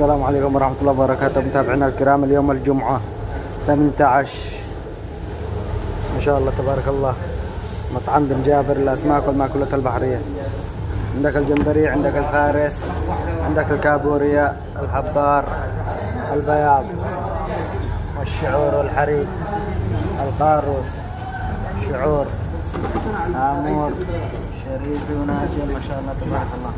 السلام عليكم ورحمة الله وبركاته متابعينا الكرام. اليوم الجمعة 18 ما شاء الله تبارك الله. مطعم بن جابر للأسماك والمأكولات البحرية. عندك الجمبري، عندك الفارس، عندك الكابوريا، الحبار، البياض والشعور والحريق، القاروس، شعور، آمور، شريفي وناجم ما شاء الله تبارك الله.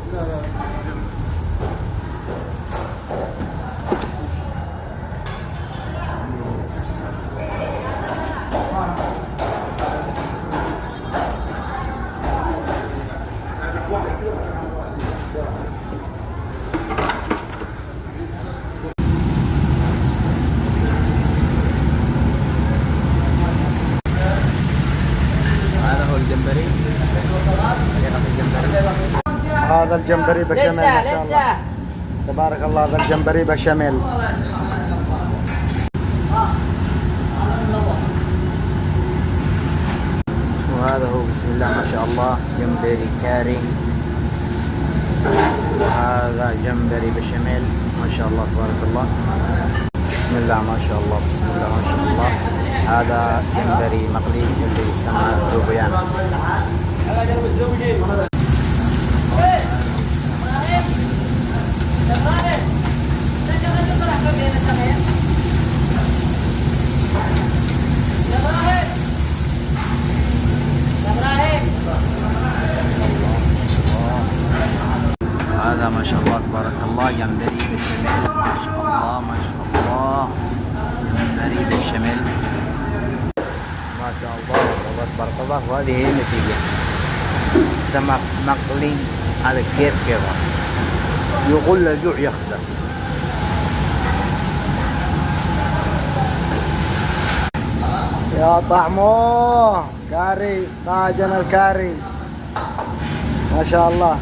هذا هو الجمبري. هذا الجمبري بشاميل ما شاء الله تبارك الله. هذا الجمبري بشاميل. وهذا هو بسم الله ما شاء الله جمبري كاري. وهذا جمبري بشاميل ما شاء الله تبارك الله. بسم الله ما شاء الله، بسم الله ما شاء الله. هذا جمبري مقلي اللي يسمى ذوبيان. هذا ما شاء الله تبارك الله جمبري بالشمال ما شاء الله ما شاء الله. جمبري بالشمال ما شاء الله تبارك الله. وهذه هي النتيجة. سمك مقلي على كيف كذا يغل الجوع يخسر. يا طعمه كاري، طاجن الكاري ما شاء الله.